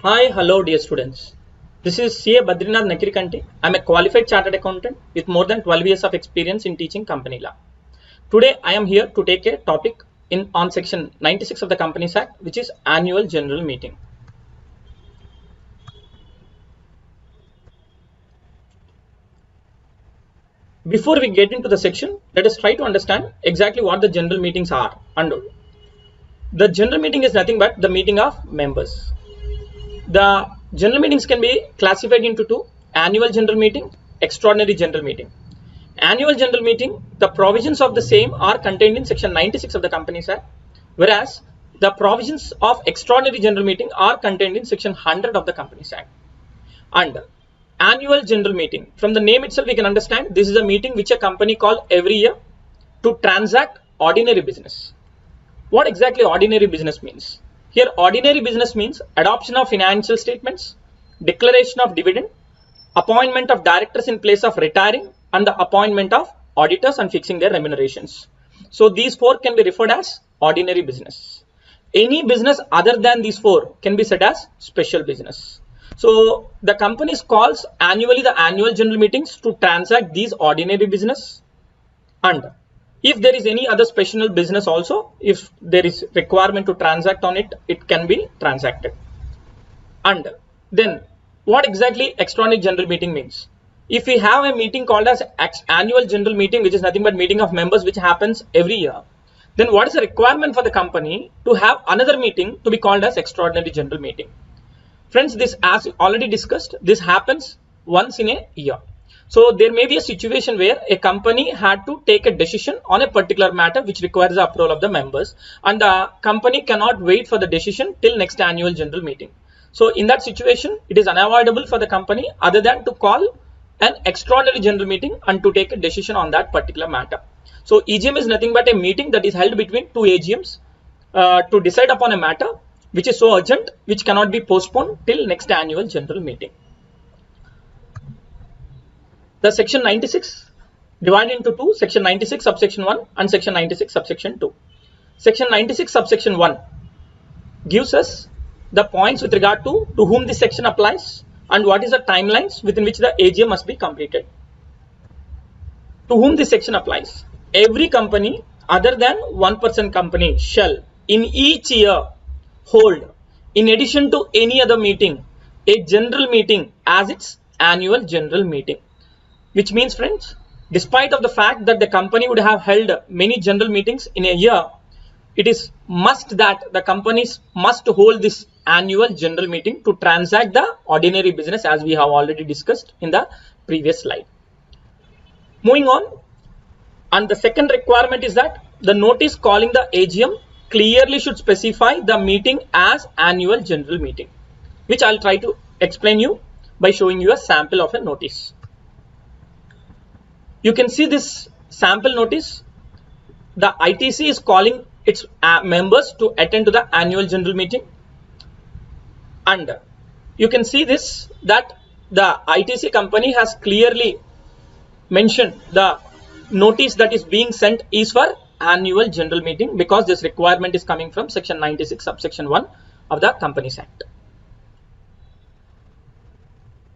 Hi, hello dear students. This is CA Badrinath Nakirikanti. I am a qualified chartered accountant with more than 12 years of experience in teaching company law. Today I am here to take a topic on section 96 of the Companies Act, which is annual general meeting. Before we get into the section, let us try to understand exactly what the general meetings are. And the general meeting is nothing but the meeting of members. The general meetings can be classified into two: annual general meeting, extraordinary general meeting. Annual general meeting, the provisions of the same are contained in section 96 of the Companies Act, whereas the provisions of extraordinary general meeting are contained in section 100 of the Companies Act. And annual general meeting, from the name itself we can understand this is a meeting which a company calls every year to transact ordinary business. What exactly ordinary business means? Here ordinary business means adoption of financial statements, declaration of dividend, appointment of directors in place of retiring, and the appointment of auditors and fixing their remunerations. So these four can be referred as ordinary business. Any business other than these four can be said as special business. So the companies calls annually the annual general meetings to transact these ordinary business, and if there is any other special business also, if there is requirement to transact on it, it can be transacted. And then what exactly extraordinary general meeting means? If we have a meeting called as annual general meeting, which is nothing but meeting of members which happens every year, then what is the requirement for the company to have another meeting to be called as extraordinary general meeting? Friends, this, as already discussed, this happens once in a year. So there may be a situation where a company had to take a decision on a particular matter which requires the approval of the members, and the company cannot wait for the decision till next annual general meeting. So in that situation, it is unavoidable for the company other than to call an extraordinary general meeting and to take a decision on that particular matter. So EGM is nothing but a meeting that is held between two AGMs to decide upon a matter which is so urgent which cannot be postponed till next annual general meeting. The section 96 divided into two: section 96 subsection 1 and section 96 subsection 2. Section 96 subsection 1 gives us the points with regard to whom this section applies and what is the timelines within which the AGM must be completed. To whom this section applies: every company other than 1% company shall in each year hold, in addition to any other meeting, a general meeting as its annual general meeting. Which means, friends, despite of the fact that the company would have held many general meetings in a year, it is must that the companies must hold this annual general meeting to transact the ordinary business, as we have already discussed in the previous slide. Moving on, and the second requirement is that the notice calling the AGM clearly should specify the meeting as annual general meeting, which I'll try to explain you by showing you a sample of a notice. You can see this sample notice. The ITC is calling its members to attend to the annual general meeting, and you can see this, that the ITC company has clearly mentioned the notice that is being sent is for annual general meeting, because this requirement is coming from section 96 subsection 1 of the Companies Act.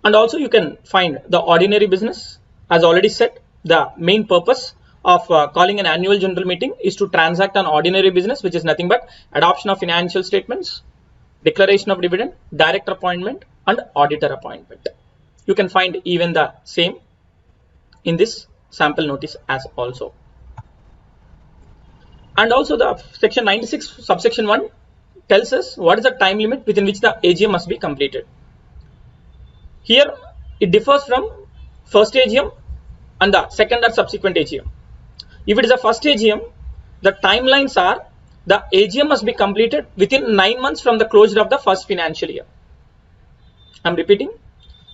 And also you can find the ordinary business. As already said, the main purpose of calling an annual general meeting is to transact an ordinary business, which is nothing but adoption of financial statements, declaration of dividend, director appointment, and auditor appointment. You can find even the same in this sample notice as also. And also the section 96 subsection 1 tells us what is the time limit within which the AGM must be completed. Here it differs from first AGM and the second or subsequent AGM. If it is a first AGM, the timelines are the AGM must be completed within 9 months from the closure of the first financial year. I am repeating,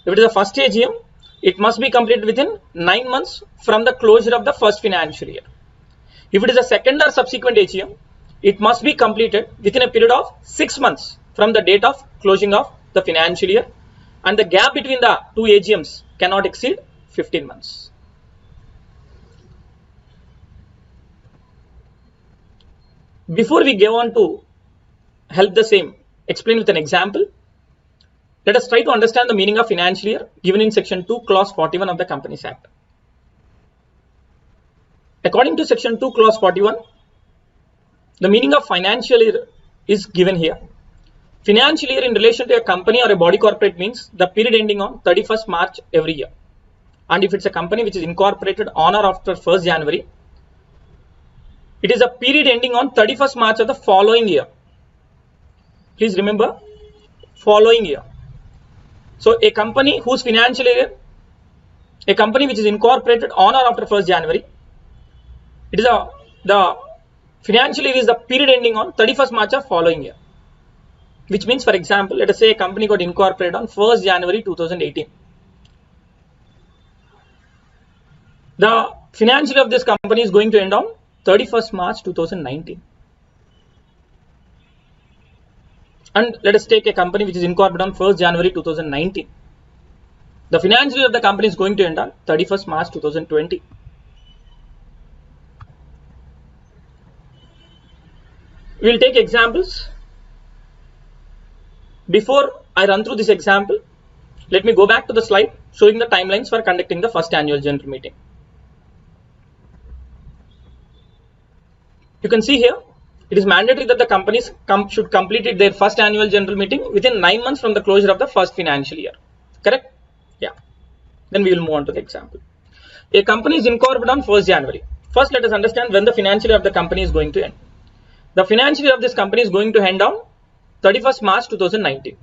if it is a first AGM, it must be completed within 9 months from the closure of the first financial year. If it is a second or subsequent AGM, it must be completed within a period of 6 months from the date of closing of the financial year, and the gap between the two AGMs cannot exceed 15 months. Before we go on to help the same, explain with an example. Let us try to understand the meaning of financial year given in section 2 clause 41 of the Companies Act. According to section 2 clause 41, the meaning of financial year is given here. Financial year in relation to a company or a body corporate means the period ending on 31st March every year. And if it's a company which is incorporated on or after 1st January, it is a period ending on 31st March of the following year. Please remember, following year. So a company whose financial year, a company which is incorporated on or after 1st January, it is the financial year is the period ending on 31st March of following year. Which means, for example, let us say a company got incorporated on 1st January 2018. The financial year of this company is going to end on 31st March 2019. And let us take a company which is incorporated on 1st January 2019. The financial year of the company is going to end on 31st March 2020. We will take examples. Before I run through this example, let me go back to the slide showing the timelines for conducting the first annual general meeting. You can see here, it is mandatory that the companies should complete their first annual general meeting within 9 months from the closure of the first financial year. Correct? Yeah. Then we will move on to the example. A company is incorporated on 1st January. First, let us understand when the financial year of the company is going to end. The financial year of this company is going to end on 31st March 2019.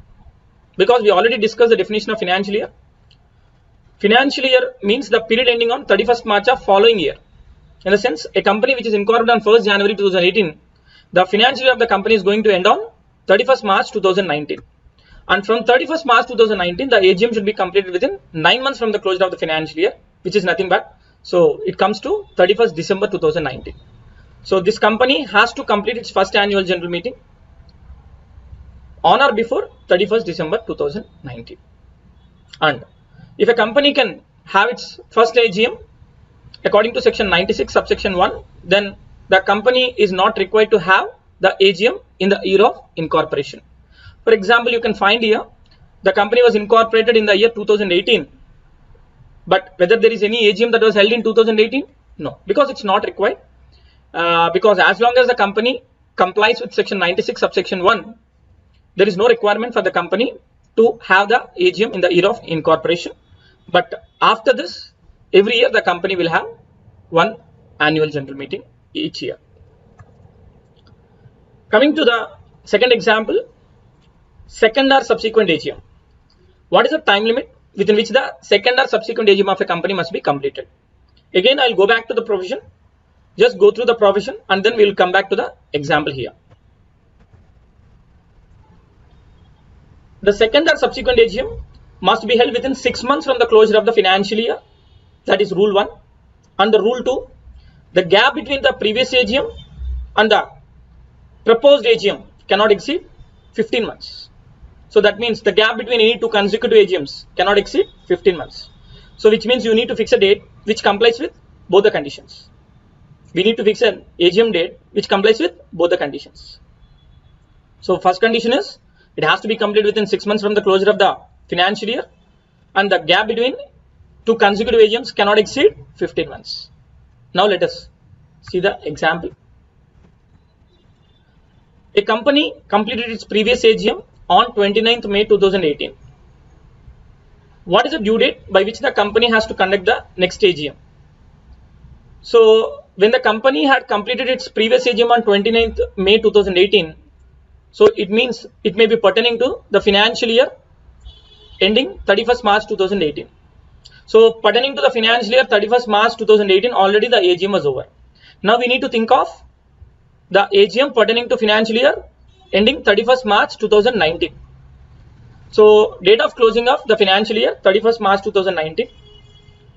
Because we already discussed the definition of financial year. Financial year means the period ending on 31st March of following year. In the sense, a company which is incorporated on 1st January 2018, the financial year of the company is going to end on 31st March 2019. And from 31st March 2019, the AGM should be completed within 9 months from the closure of the financial year, which is nothing but, so it comes to 31st December 2019. So this company has to complete its first annual general meeting on or before 31st December 2019. And if a company can have its first AGM according to section 96 subsection 1, then the company is not required to have the AGM in the year of incorporation. For example, you can find here the company was incorporated in the year 2018, but whether there is any AGM that was held in 2018, no, because it's not required. Because as long as the company complies with section 96 subsection 1, there is no requirement for the company to have the AGM in the year of incorporation. But after this, every year the company will have one annual general meeting each year. Coming to the second example, second or subsequent AGM. What is the time limit within which the second or subsequent AGM of a company must be completed? Again, I will go back to the provision. Just go through the provision and then we will come back to the example here. The second or subsequent AGM must be held within 6 months from the closure of the financial year. That is rule 1. And the rule 2, the gap between the previous AGM and the proposed AGM cannot exceed 15 months. So that means the gap between any two consecutive AGMs cannot exceed 15 months. So which means you need to fix a date which complies with both the conditions. We need to fix an AGM date which complies with both the conditions. So first condition is it has to be completed within 6 months from the closure of the financial year, and the gap between two consecutive AGMs cannot exceed 15 months. Now let us see the example. A company completed its previous AGM on 29th May 2018. What is the due date by which the company has to conduct the next AGM? So when the company had completed its previous AGM on 29th May 2018, so it means it may be pertaining to the financial year ending 31st March 2018. So pertaining to the financial year 31st March 2018, already the AGM was over. Now we need to think of the AGM pertaining to financial year ending 31st March 2019. So date of closing of the financial year 31st March 2019,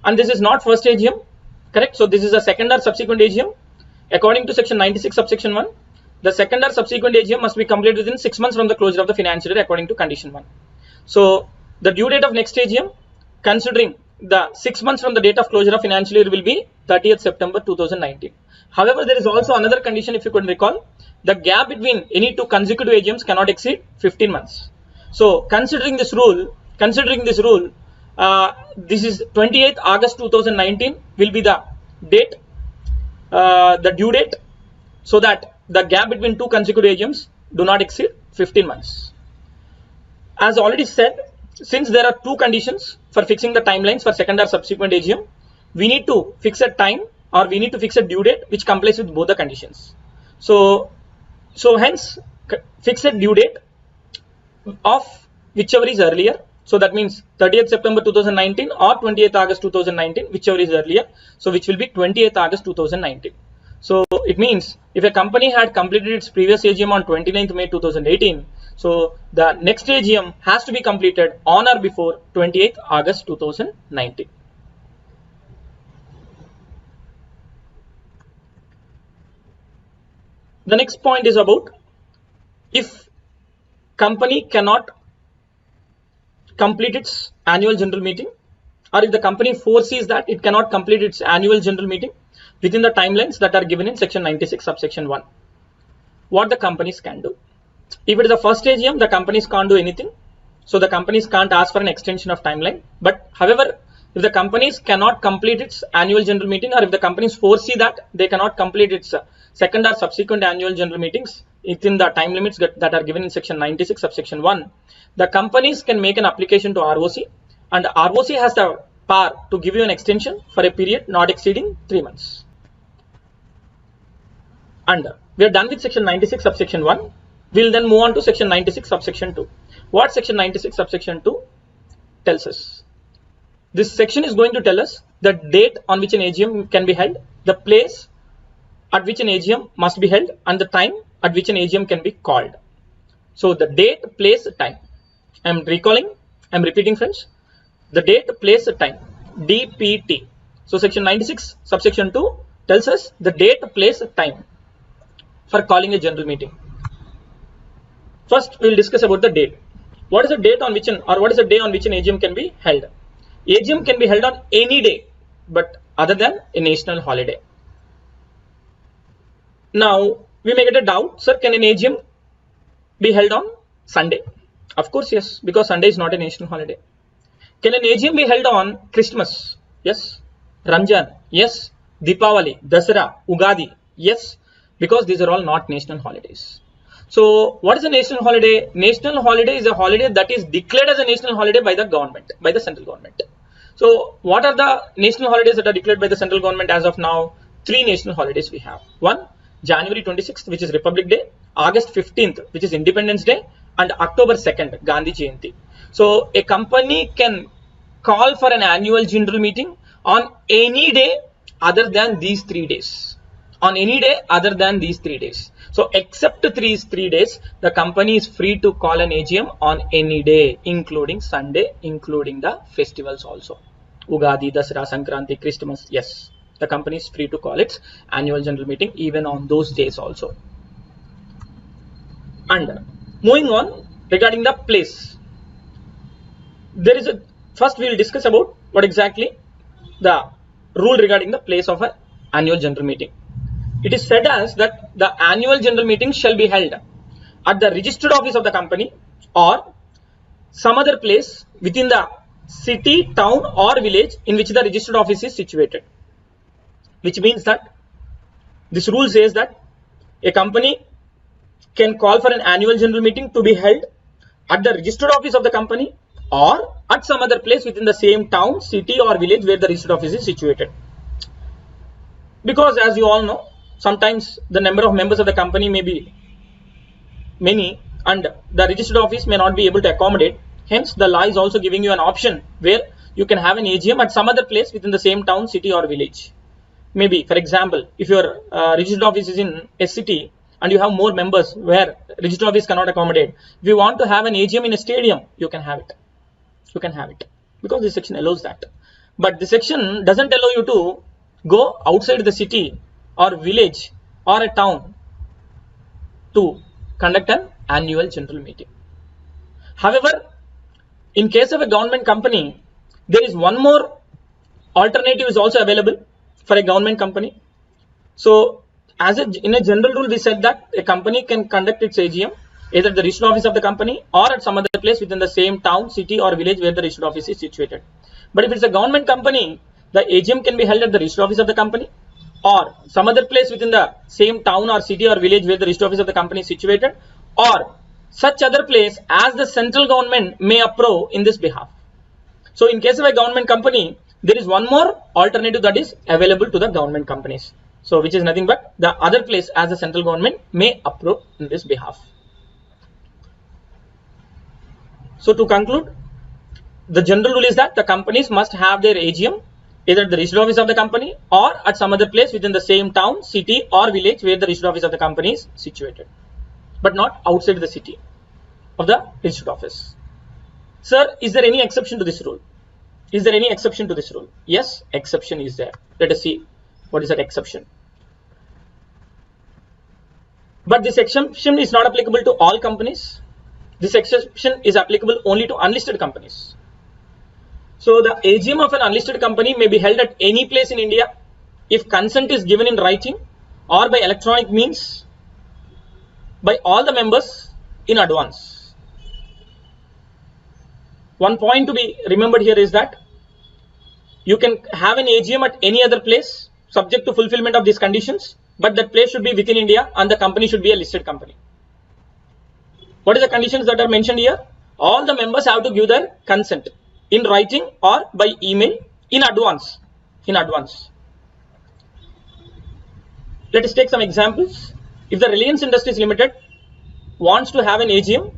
and this is not first AGM, correct? So this is a second or subsequent AGM. According to section 96 subsection 1, the second or subsequent AGM must be completed within 6 months from the closure of the financial year according to condition 1. So the due date of next AGM, considering the 6 months from the date of closure of financial year, will be 30th September 2019. However, there is also another condition, if you could recall, the gap between any two consecutive AGMs cannot exceed 15 months. So considering this rule, this is 28th August 2019 will be the date, the due date, so that the gap between two consecutive AGMs do not exceed 15 months. As already said, since there are two conditions for fixing the timelines for second or subsequent AGM, we need to fix a time or we need to fix a due date which complies with both the conditions. So hence fix a due date of whichever is earlier. So that means 30th September 2019 or 28th August 2019, whichever is earlier. So which will be 28th August 2019. So it means if a company had completed its previous AGM on 29th May 2018, so the next AGM has to be completed on or before 28th August 2019. The next point is about if company cannot complete its annual general meeting, or if the company foresees that it cannot complete its annual general meeting within the timelines that are given in section 96 subsection 1, what the companies can do. If it is the first AGM, the companies can't do anything. So the companies can't ask for an extension of timeline. But however, if the companies cannot complete its annual general meeting, or if the companies foresee that they cannot complete its second or subsequent annual general meetings within the time limits that are given in section 96 subsection 1, the companies can make an application to ROC, and ROC has the power to give you an extension for a period not exceeding 3 months. And we are done with section 96 subsection 1. We'll then move on to section 96 subsection 2. What section 96 subsection 2 tells us? This section is going to tell us the date on which an AGM can be held, the place at which an AGM must be held, and the time at which an AGM can be called. So the date, place, time. I'm repeating friends. The date, place, time. DPT. So section 96 subsection 2 tells us the date, place, time for calling a general meeting. First, we will discuss about the date. What is the date on which what is the day on which an AGM can be held? AGM can be held on any day, but other than a national holiday. Now, we may get a doubt, sir, can an AGM be held on Sunday? Of course, yes, because Sunday is not a national holiday. Can an AGM be held on Christmas? Yes. Ramjan? Yes. Deepavali, Dasara, Ugadi? Yes, because these are all not national holidays. So what is a national holiday? National holiday is a holiday that is declared as a national holiday by the government, by the central government. So what are the national holidays that are declared by the central government as of now? 3 national holidays we have. 1, January 26th, which is Republic Day, August 15th, which is Independence Day, and October 2nd, Gandhi Jayanti. So a company can call for an annual general meeting on any day other than these 3 days. On any day other than these 3 days. So except these 3 days, the company is free to call an AGM on any day, including Sunday, including the festivals also. Ugadi, Dasara, Sankranti, Christmas, yes. The company is free to call its annual general meeting even on those days also. And moving on, regarding the place. First we will discuss about what exactly the rule regarding the place of an annual general meeting. It is said as that the annual general meeting shall be held at the registered office of the company or some other place within the city, town or village in which the registered office is situated. Which means that this rule says that a company can call for an annual general meeting to be held at the registered office of the company or at some other place within the same town, city or village where the registered office is situated. Because as you all know, sometimes the number of members of the company may be many and the registered office may not be able to accommodate. Hence, the law is also giving you an option where you can have an AGM at some other place within the same town, city or village. Maybe, for example, if your registered office is in a city and you have more members where registered office cannot accommodate. If you want to have an AGM in a stadium, you can have it. You can have it because this section allows that. But this section doesn't allow you to go outside the city or village or a town to conduct an annual general meeting. However, in case of a government company, there is one more alternative is also available for a government company. So, in a general rule, we said that a company can conduct its AGM either the registered office of the company or at some other place within the same town, city or village where the registered office is situated. But if it's a government company, the AGM can be held at the registered office of the company or some other place within the same town or city or village where the registered office of the company is situated, or such other place as the central government may approve in this behalf. So in case of a government company, there is one more alternative that is available to the government companies. So which is nothing but the other place as the central government may approve in this behalf. So to conclude, the general rule is that the companies must have their AGM either at the registered office of the company or at some other place within the same town, city or village where the registered office of the company is situated, but not outside the city of the registered office. Sir, is there any exception to this rule? Is there any exception to this rule? Yes, exception is there. Let us see what is that exception. But this exception is not applicable to all companies. This exception is applicable only to unlisted companies. So the AGM of an unlisted company may be held at any place in India if consent is given in writing or by electronic means by all the members in advance. One point to be remembered here is that you can have an AGM at any other place subject to fulfillment of these conditions, but that place should be within India and the company should be a listed company. What are the conditions that are mentioned here? All the members have to give their consent in writing or by email in advance. Let us take some examples. If the Reliance Industries Limited wants to have an AGM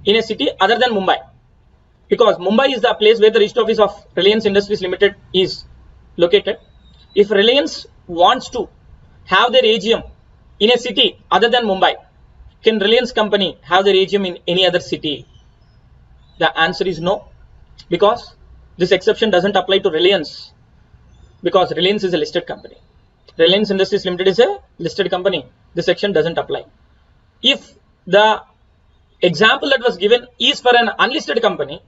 in a city other than Mumbai, because Mumbai is the place where the registered office of Reliance Industries Limited is located. If Reliance wants to have their AGM in a city other than Mumbai, can Reliance company have their AGM in any other city? The answer is no, because this exception doesn't apply to Reliance, because Reliance is a listed company. Reliance Industries Limited is a listed company. This section doesn't apply. If the example that was given is for an unlisted company,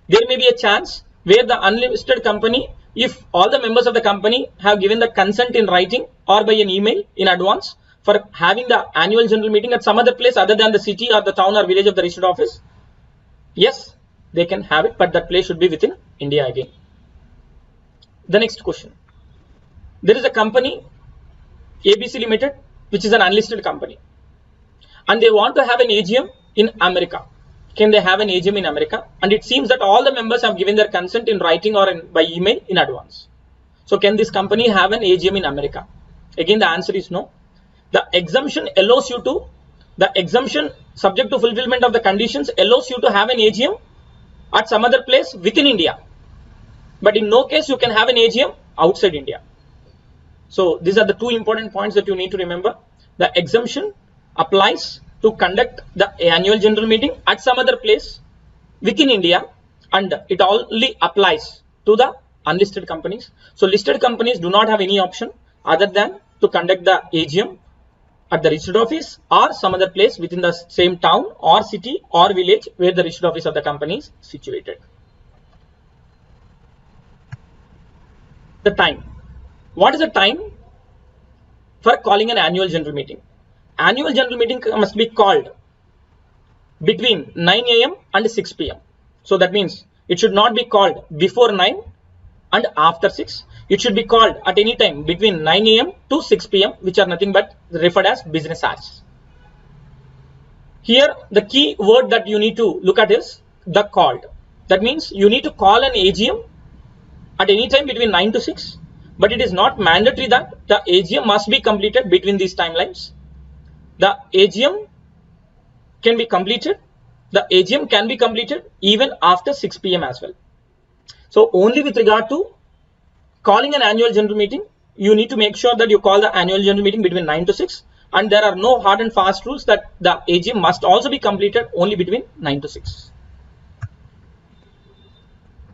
there may be a chance where the unlisted company, if all the members of the company have given the consent in writing or by an email in advance for having the annual general meeting at some other place other than the city or the town or village of the registered office, yes, they can have it, but that place should be within India again. The next question. There is a company, ABC Limited, which is an unlisted company, and they want to have an AGM in America. Can they have an AGM in America? And it seems that all the members have given their consent in writing or by email in advance. So can this company have an AGM in America? Again, the answer is no. The exemption allows you to, the exemption subject to fulfillment of the conditions allows you to have an AGM at some other place within India. But in no case you can have an AGM outside India. So these are the two important points that you need to remember. The exemption applies to conduct the annual general meeting at some other place within India, and it only applies to the unlisted companies. So listed companies do not have any option other than to conduct the AGM at the registered office or some other place within the same town or city or village where the registered office of the company is situated. The time. What is the time for calling an annual general meeting? Annual general meeting must be called between 9 AM and 6 PM. So that means it should not be called before 9 and after 6. It should be called at any time between 9 AM to 6 PM, which are nothing but referred as business hours. Here, the key word that you need to look at is the called. That means you need to call an AGM at any time between 9 to 6, but it is not mandatory that the AGM must be completed between these timelines. The AGM can be completed. The AGM can be completed even after 6 PM as well. So only with regard to calling an annual general meeting, you need to make sure that you call the annual general meeting between 9 to 6, and there are no hard and fast rules that the AGM must also be completed only between 9 to 6.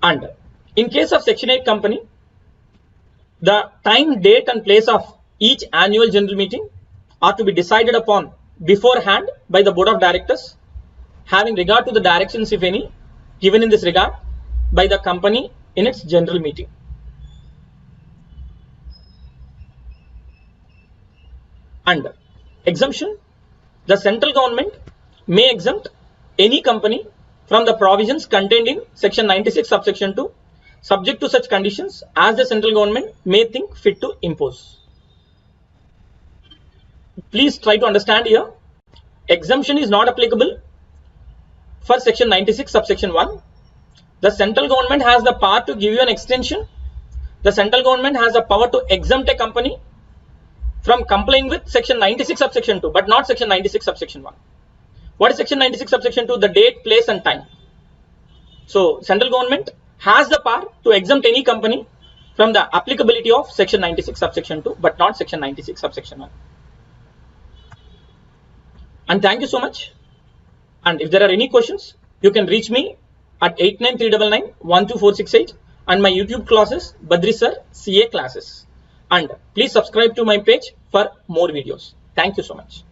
And in case of Section 8 company, the time, date and place of each annual general meeting are to be decided upon beforehand by the board of directors, having regard to the directions, if any, given in this regard by the company in its general meeting. And exemption the central government may exempt any company from the provisions contained in section 96 subsection 2 subject to such conditions as the central government may think fit to impose. Please try to understand here, exemption is not applicable for section 96 subsection 1. The central government has the power to give you an extension. The central government has the power to exempt a company from complying with section 96 subsection 2, but not section 96 subsection 1. What is section 96 subsection 2? The date, place and time. So central government has the power to exempt any company from the applicability of section 96 subsection 2, but not section 96 subsection 1. And thank you so much. And if there are any questions, you can reach me at 89399 and my YouTube classes Badri Sir CA classes. And please subscribe to my page for more videos. Thank you so much.